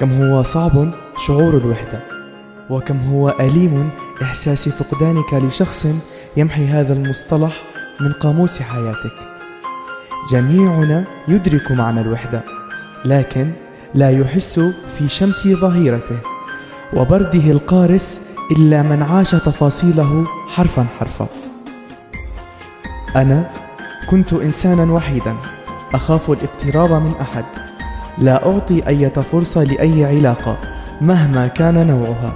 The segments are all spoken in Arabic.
كم هو صعب شعور الوحدة، وكم هو أليم إحساس فقدانك لشخص يمحي هذا المصطلح من قاموس حياتك. جميعنا يدرك معنى الوحدة، لكن لا يحس في شمس ظهيرته وبرده القارس إلا من عاش تفاصيله حرفا حرفا. أنا كنت إنسانا وحيدا أخاف الاقتراب من أحد، لا أعطي أي فرصة لأي علاقة مهما كان نوعها،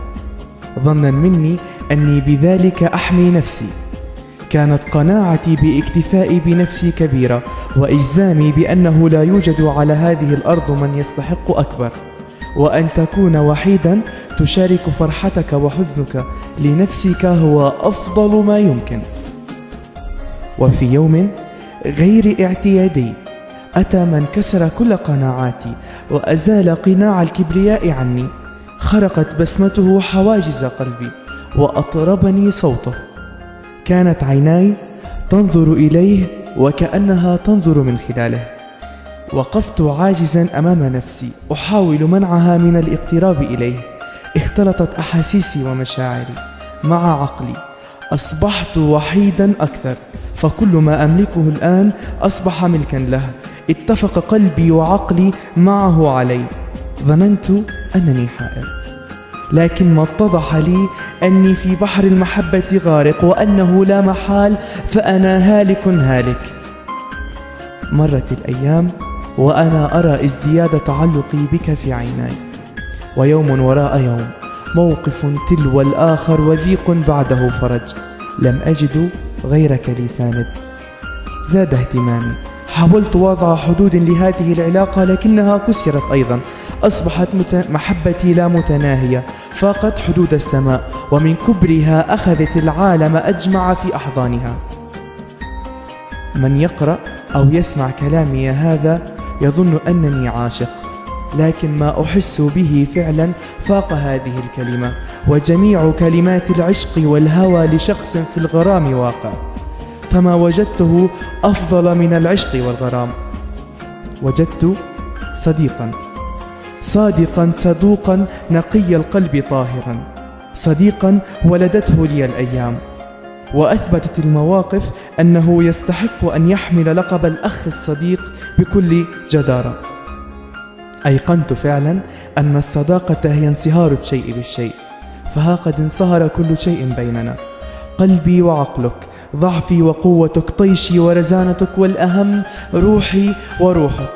ظنا مني أني بذلك أحمي نفسي. كانت قناعتي باكتفائي بنفسي كبيرة، وإجزامي بأنه لا يوجد على هذه الأرض من يستحق أكبر، وأن تكون وحيدا تشارك فرحتك وحزنك لنفسك هو أفضل ما يمكن. وفي يوم غير اعتيادي أتى من كسر كل قناعاتي وأزال قناع الكبرياء عني. خرقت بسمته حواجز قلبي وأطربني صوته. كانت عيناي تنظر إليه وكأنها تنظر من خلاله. وقفت عاجزا أمام نفسي أحاول منعها من الاقتراب إليه. اختلطت أحاسيسي ومشاعري مع عقلي، أصبحت وحيدا أكثر، فكل ما أملكه الآن أصبح ملكا له. اتفق قلبي وعقلي معه علي. ظننت أنني حائر، لكن ما اتضح لي أني في بحر المحبة غارق، وأنه لا محال فأنا هالك هالك. مرت الأيام وأنا أرى ازدياد تعلقي بك في عيناي، ويوم وراء يوم موقف تلو الآخر وضيق بعده فرج، لم أجد غيرك لي ساند. زاد اهتمامي، حاولت وضع حدود لهذه العلاقة لكنها كسرت أيضا. أصبحت محبتي لا متناهية، فاقت حدود السماء، ومن كبرها أخذت العالم أجمع في أحضانها. من يقرأ أو يسمع كلامي هذا يظن أنني عاشق، لكن ما أحس به فعلا فاق هذه الكلمة، وجميع كلمات العشق والهوى لشخص في الغرام واقع، فما وجدته أفضل من العشق والغرام. وجدت صديقا صادقا صدوقا نقي القلب طاهرا، صديقا ولدته لي الأيام، وأثبتت المواقف أنه يستحق أن يحمل لقب الأخ الصديق بكل جدارة. أيقنت فعلا أن الصداقة هي انصهار الشيء بالشيء، فها قد انصهر كل شيء بيننا، قلبي وعقلك، ضعفي وقوتك، طيشي ورزانتك، والأهم روحي وروحك.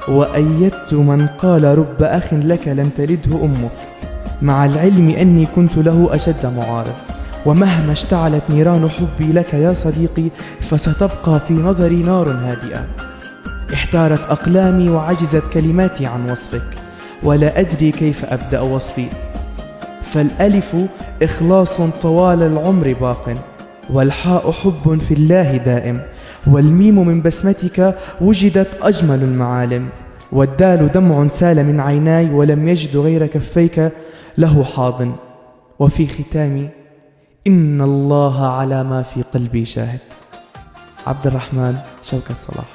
وأيدت من قال رب أخ لك لم تلده أمك، مع العلم أني كنت له أشد معارض. ومهما اشتعلت نيران حبي لك يا صديقي فستبقى في نظري نار هادئة. احتارت أقلامي وعجزت كلماتي عن وصفك، ولا أدري كيف أبدأ وصفي. فالألف إخلاص طوال العمر باق، والحاء حب في الله دائم، والميم من بسمتك وجدت أجمل المعالم، والدال دمع سال من عيناي ولم يجد غير كفيك له حاضن. وفي ختامي إن الله على ما في قلبي شاهد. عبد الرحمن شوكت صلاح.